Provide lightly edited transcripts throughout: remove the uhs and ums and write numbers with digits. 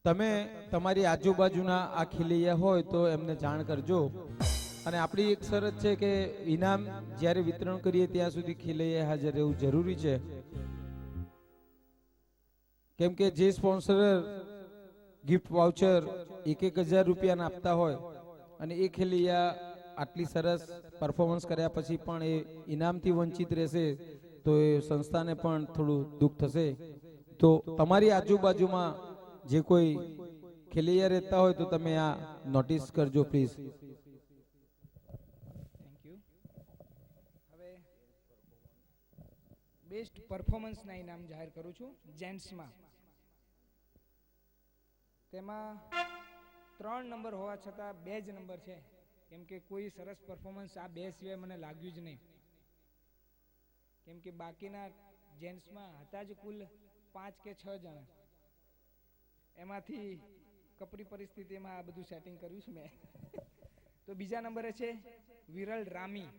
તમે તમારી આજુબાજુના આ ખીલૈયા હોય તો એમને જાણ કરજો. અને આપણી એક શરત છે કે ઇનામ જ્યારે વિતરણ કરીએ ત્યાં સુધી ખીલૈયા હાજર રહેવું જરૂરી છે. કેમ કે જે સ્પોન્સર ગિફ્ટ વાઉચર 1,000 રૂપિયાના આપતા હોય અને એ ખીલૈયા આટલી સરસ પરફોર્મન્સ કર્યા પછી પણ એ ઇનામથી વંચિત રહેશે તો એ સંસ્થાને પણ થોડું દુઃખ થશે. તો તમારી આજુબાજુમાં જે કોઈ ખેલૈયા રહેતા હોય તો તમે આ નોટિસ કરજો પ્લીઝ. Thank you. હવે બેસ્ટ પરફોર્મન્સના ઇનામ જાહેર કરું છું જેન્ટ્સમાં. તેમાં 3 નંબર હોવા છતાં 2 જ નંબર છે, કેમ કે કોઈ સરસ પરફોર્મન્સ આ 2 સિવાય મને લાગ્યું જ નહીં. કેમ કે બાકીના જેન્ટ્સમાં હતા જ કુલ 5 કે 6 જણા. એમાંથી કપરી પરિસ્થિતિમાં આ બધું સેટિંગ કર્યું છે મેં. તો બીજા નંબરે છે વિરલ રામી.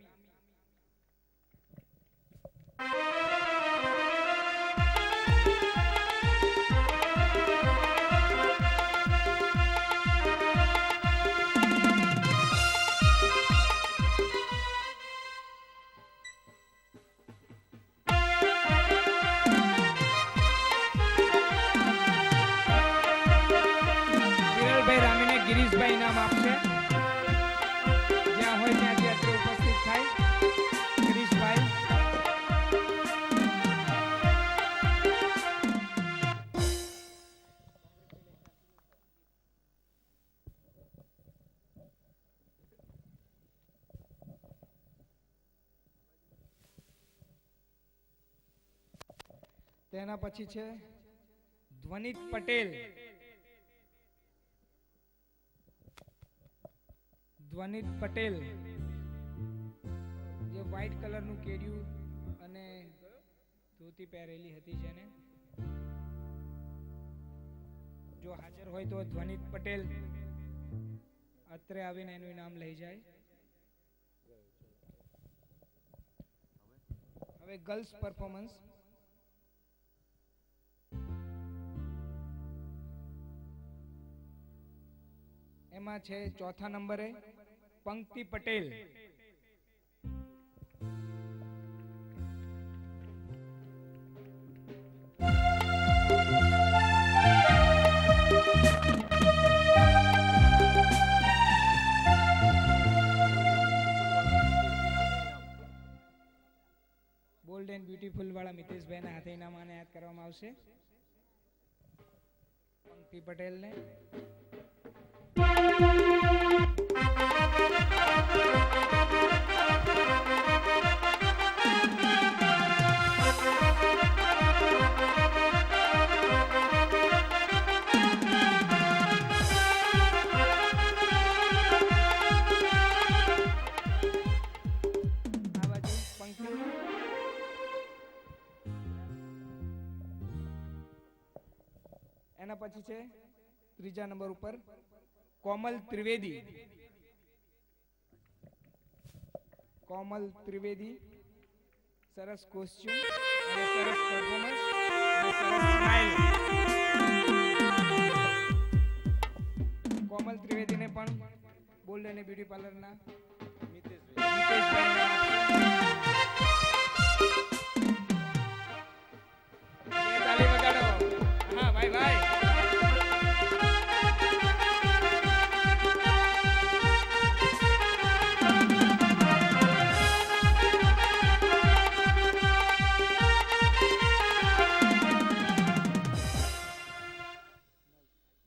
વિરલભાઈ રામીને ગિરીશભાઈ ઇનામ આપશે. જ્યાં હોય ત્યાંથી અત્રે ઉપસ્થિત થાય. ગિરીશભાઈ. તેના પછી છે ધ્વનિત પટેલ. ધ્વનિત પટેલ જે વ્હાઈટ કલરનું કેડિયું અને ધોતી પહેરેલી હતી જેને, જો હાજર હોય તો ધ્વનિત પટેલ અત્રે આવીને એનું ઇનામ લઈ જાય. હવે ગર્લ્સ પરફોર્મન્સ. એમાં છે ચોથા નંબરે પંક્તિ પટેલ. બોલ્ડ એન્ડ બ્યુટીફુલ વાળા મિતેશભાઈના હાથે ઇનામ એનાયત કરવામાં આવશે પંક્તિ પટેલને. એના પછી છે ત્રીજા નંબર ઉપર કોમલ ત્રિવેદી. કોમલ ત્રિવેદી સરસ કોસ્ચ્યુમ અને સરસ પરફોર્મન્સ અને સરસ સ્માઈલ. કોમલ ત્રિવેદીને પણ બોલ્ડ અને બ્યુટી પાર્લરના મિતેશભાઈ તાલી વગાડો. હા ભાઈ ભાઈ.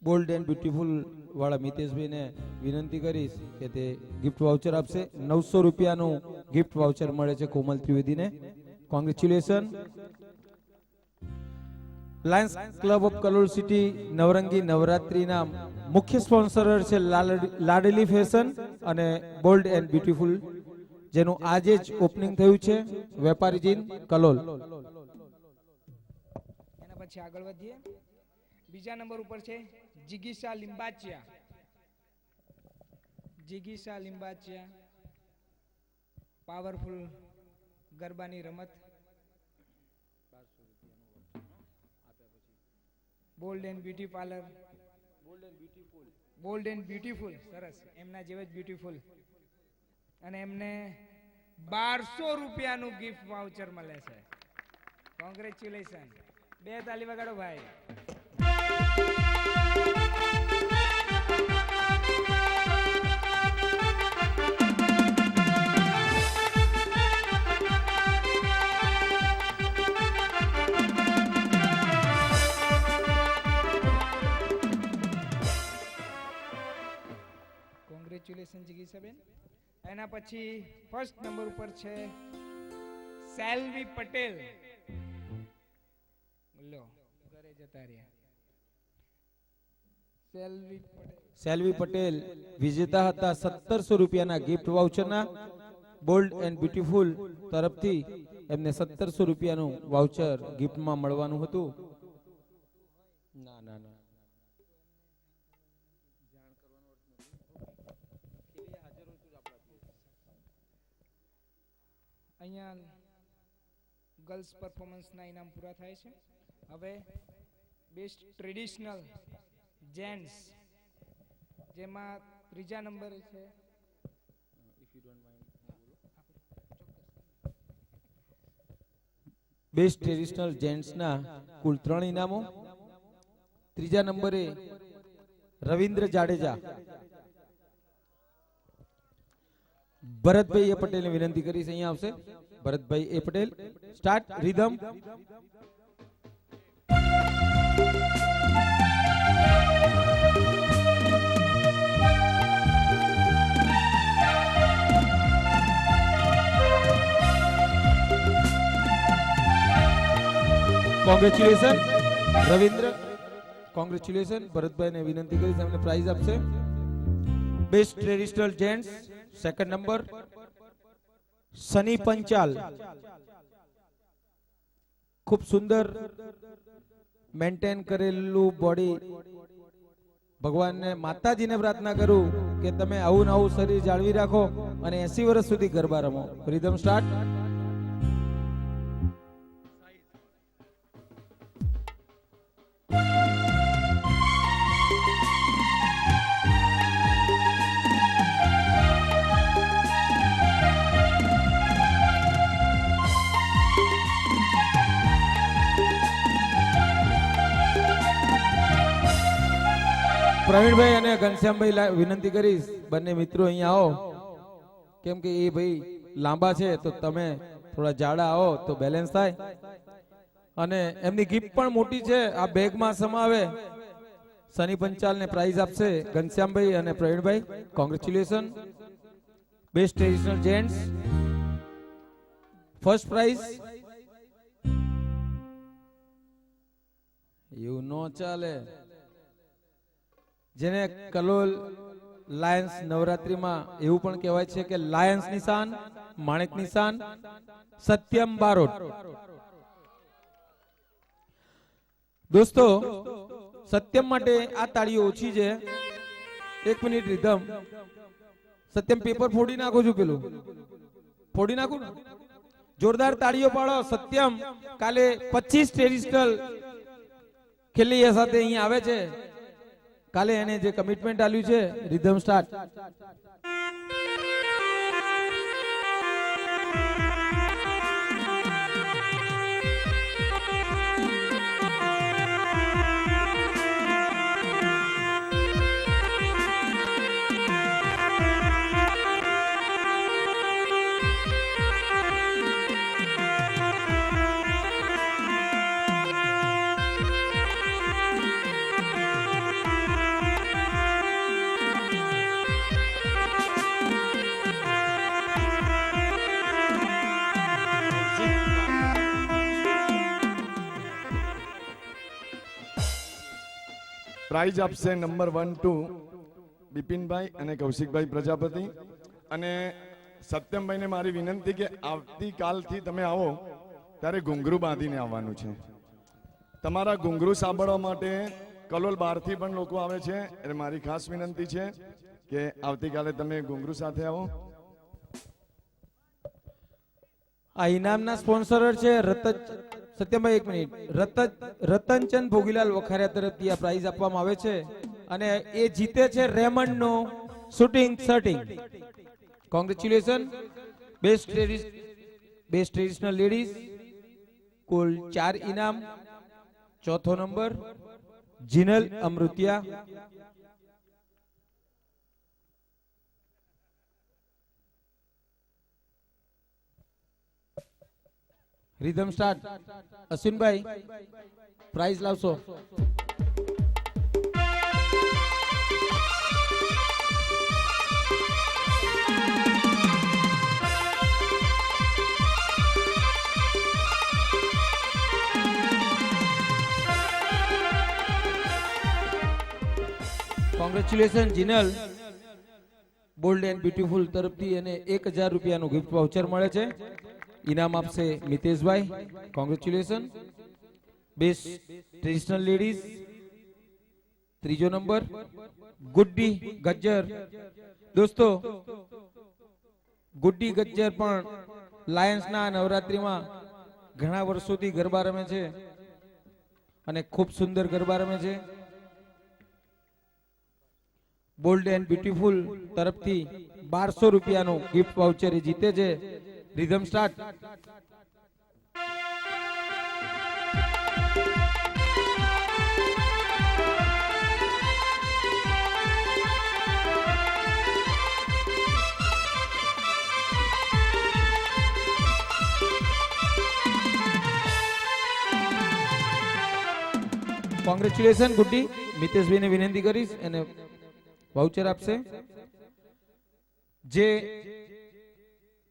બોલ્ડ એન્ડ બ્યુટીફુલ વાળા મિતેશભાઈને વિનંતી કરીશ કે તે ગિફ્ટ વાઉચર આપશે. 900 રૂપિયાનું ગિફ્ટ વાઉચર મળે છે કોમલ ત્રિવેદીને. Congratulation. Lions Club of Kalol City Navrangi નવરાત્રીના મુખ્ય સ્પોન્સર છે લાડલી ફેશન અને બોલ્ડ એન્ડ બ્યુટીફુલ, જેનું આજે જ ઓપનિંગ થયું છે વેપારીજીન કલોલ. એના પછી આગળ વધીએ. બીજા નંબર ઉપર છે જિગીશા લિંબાચિયા. જિગીશા લિંબાચિયા પાવરફુલ ગરબાની રમત. Bold and beauty parlour bold and beautiful, સરસ, એમના જેવા જ બ્યુટીફુલ. અને એમને 1200 રૂપિયાનું ગિફ્ટ વાઉચર મળે છે. કોંગ્રેચ્યુલેશન. 2 તાલી વગાડો ભાઈ. કોંગ્રેચ્યુલેશન જિગીસાબેન. એના પછી ફર્સ્ટ નંબર ઉપર છે સેલ્વી પટેલ. લો ઘરે જતા રહ્યા. સેલ્વી પટેલ વિજેતા હતા 1700 રૂપિયાના ગિફ્ટ વાઉચરના. બોલ્ડ એન્ડ બ્યુટીફુલ તરફથી એમને 1700 રૂપિયાનું વાઉચર ગિફ્ટમાં મળવાનું હતું. ના ના ના, અહીંયા ગર્લ્સ પરફોર્મન્સના ઇનામ પૂરા થાય છે. હવે બેસ્ટ ટ્રેડિશનલ જેન્ટ્સ, જેમાં ત્રીજા નંબરે છે બેસ્ટ ટ્રેડિશનલ જેન્ટ્સના કુલ 3 ઇનામો. ત્રીજા નંબરે રવિન્દ્ર જાડેજા. ભરતભાઈ એ પટેલને વિનંતી કરીશ, અહીંયા આવશે. Bharatbhai A Patel, start rhythm. Congratulation Ravindra, congratulation. ભરતભાઈને વિનંતી કરીશ, એમને પ્રાઇઝ આપશે. Best traditional gents second number Sunny Panchal. ખૂબ સુંદર મેન્ટેન કરેલું બોડી. ભગવાનને માતાજીને પ્રાર્થના કરું કે તમે આવું ને આવું શરીર જાળવી રાખો અને 80 વર્ષ સુધી ગરબા રમો. Rhythm start. પ્રવીણભાઈ અને ઘનશ્યામભાઈ વિનંતી કરીશ, બંને મિત્રો અહીંયા આવો, કેમ કે એ ભાઈ લાંબા છે તો તમે થોડા જાડા આવો તો બેલેન્સ થાય. અને એમની ગિફ્ટ પણ મોટી છે, આ બેગમાં સમાવે. સની પંચાલને પ્રાઇઝ આપશે ઘનશ્યામભાઈ અને Pravinbhai. Congratulation. Best traditional gents first prize. એવું નો ચાલે. જેને કલોલ લાયન્સ નવરાત્રીમાં એવું પણ કહેવાય છે કે લાયન્સ નિશાન, માણેક નિશાન, સત્યમ બારોટ. દોસ્તો સત્યમ માટે આ તાળીઓ ઓછી છે. 1 મિનિટ રિધમ. સત્યમ પેપર ફોડી નાખો છું, પેલું ફોડી નાખું. જોરદાર તાળીઓ પાડો. સત્યમ કાલે 25 ટ્રેડિશનલ ખેલૈયા સાથે અહીંયા આવે છે. કાલે એને જે કમિટમેન્ટ આપ્યું છે. Rhythm start. પ્રાઇઝ આપશે નંબર 1 2 બિપિનભાઈ અને કૌશિકભાઈ પ્રજાપતિ. અને સત્યમભાઈને મારી વિનંતી કે આવતીકાલથી તમે આવો ત્યારે ઘૂંઘરું બાંધીને આવવાનું છે. તમારા ઘૂંઘરું સાંભળવા માટે કલોલ બહારથી પણ લોકો આવે છે, એટલે મારી ખાસ વિનંતી છે કે આવતીકાલે તમે ઘૂંઘરું સાથે આવો. આ ઇનામના સ્પોન્સર છે સત્યમભાઈ 1 મિનિટ. રતનચંદ ભોગીલાલ વખારિયા તરફથી આ પ્રાઇઝ આપવામાં આવે છે અને એ જીતે છે રેમન્ડ નો shooting shirting. Congratulation. Best traditional ladies, કુલ 4 ઇનામ. ચોથો number Jinal Amrutiya. Rhythm start. Ashwin भाई प्राइज लावशो. Congratulation Jinal. Bold and beautiful તરફથી એને 1000 રૂપિયાનું ગિફ્ટ વાઉચર મળે છે. ઇનામ આપશે મિતેશભાઈ. કોંગ્રેચ્યુલેશન. બેસ્ટ ટ્રેડિશનલ લેડીઝ ત્રીજો નંબર ગુડ્ડી ગજ્જર. દોસ્તો ગુડ્ડી ગજ્જર પણ લાયન્સના નવરાત્રીમાં ઘણા વર્ષોથી ગરબા રમે છે અને ખૂબ સુંદર ગરબા રમે છે. બોલ્ડ એન્ડ બ્યુટીફુલ તરફથી 1200 રૂપિયાનું ગિફ્ટ વાઉચર જીતે છે. Rhythm start. કોંગ્રેચ્યુલેશન ગુડ્ડી. મિતેશભાઈને વિનંતી કરીશ અને વાઉચર આપશે. જે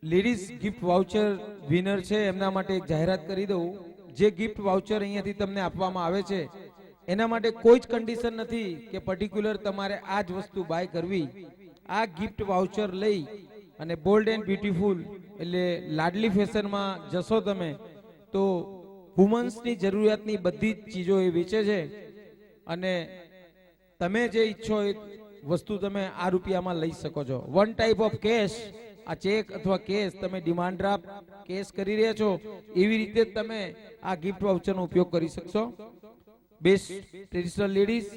લેડીઝ ગિફ્ટ વાઉચર વિનર છે એમના માટે એક જાહેરાત કરી દઉં. જે ગિફ્ટ વાઉચર અહીંયાથી તમને આપવામાં આવે છે એના માટે કોઈ જ કન્ડિશન નથી કે પર્ટિક્યુલર તમારે આ જ વસ્તુ બાય કરવી. આ ગિફ્ટ વાઉચર લઈ અને બોલ્ડ એન્ડ બ્યુટીફુલ એટલે લાડલી ફેશનમાં જશો તમે તો વુમન્સની જરૂરિયાતની બધી જ ચીજો એ વેચે છે અને તમે જે ઈચ્છો એ વસ્તુ તમે આ રૂપિયામાં લઈ શકો છો. વન ટાઈપ ઓફ કેશ, આ ચેક અથવા કેશ તમે ડિમાન્ડ ડ્રાફ્ટ કેશ કરી રહ્યા છો એવી રીતે તમે આ ગિફ્ટ વાઉચરનો ઉપયોગ કરી શકશો. Best traditional ladies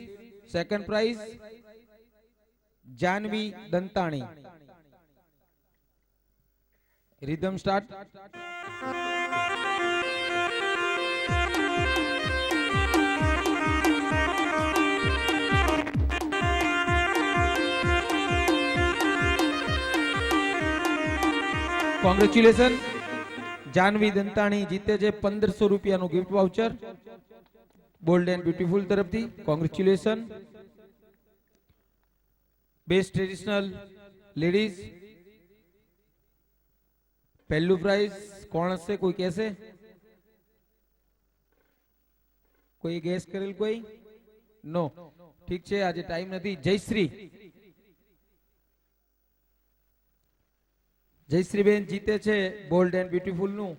second prize Janvi Dantani. Rhythm start. Congratulation. Janvi Dantani જીતે છે 1500 રૂપિયાનું gift voucher bold and beautiful તરફથી. કોંગ્રેચ્યુલેશન. બેસ્ટ ટ્રેડિશનલ લેડીઝ પહેલું પ્રાઇઝ કોણ હશે? કોઈ કહેશે? કોઈ ગેસ કરેલ? કોઈ નો? ઠીક છે, આજે ટાઈમ નથી. જયશ્રી. જયશ્રીબેન જીતે છે બોલ્ડ એન્ડ બ્યુટીફુલ નું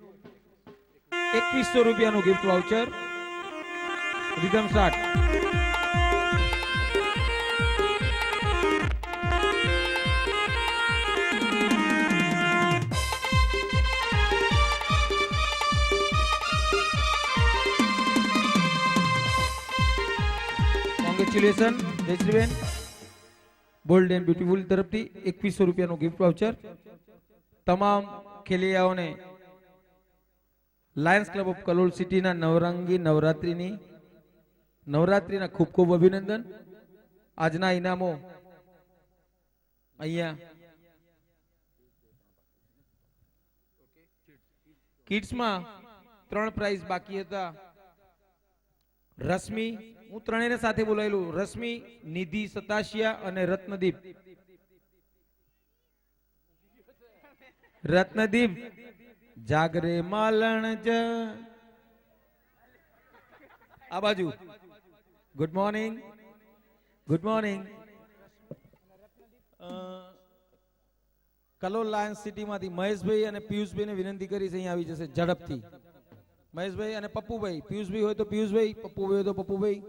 2100 રૂપિયાનું gift voucher. Rhythm start. Congratulation Jayshreeben. Bold and beautiful તરફથી 2100 રૂપિયાનું ગિફ્ટ વાઉચર. તમામ ખેલૈયાઓને લાયન્સ ક્લબ ઓફ કલોલ સિટીના નવરંગી નવરાત્રીના ખૂબ ખૂબ અભિનંદન. આજના ઇનામો અહીંયા કિડ્સમાં 3 પ્રાઇઝ બાકી હતા. રશ્મિ, હું ત્રણેયને સાથે બોલાયેલું, રશ્મિ, નિધિ સતાશિયા અને રત્નદીપ. રત્નદીપ જાગરે માલણ જ આ બાજુ. Good morning. Good morning. Kalol Lions સિટીમાંથી મહેશભાઈ અને પિયુષભાઈને વિનંતી કરીશ અહીં આવી જશે ઝડપથી. મહેશભાઈ અને પપ્પુભાઈ. પિયુષભાઈ હોય તો પિયુષભાઈ, પપ્પુભાઈ હોય તો પપ્પુભાઈ.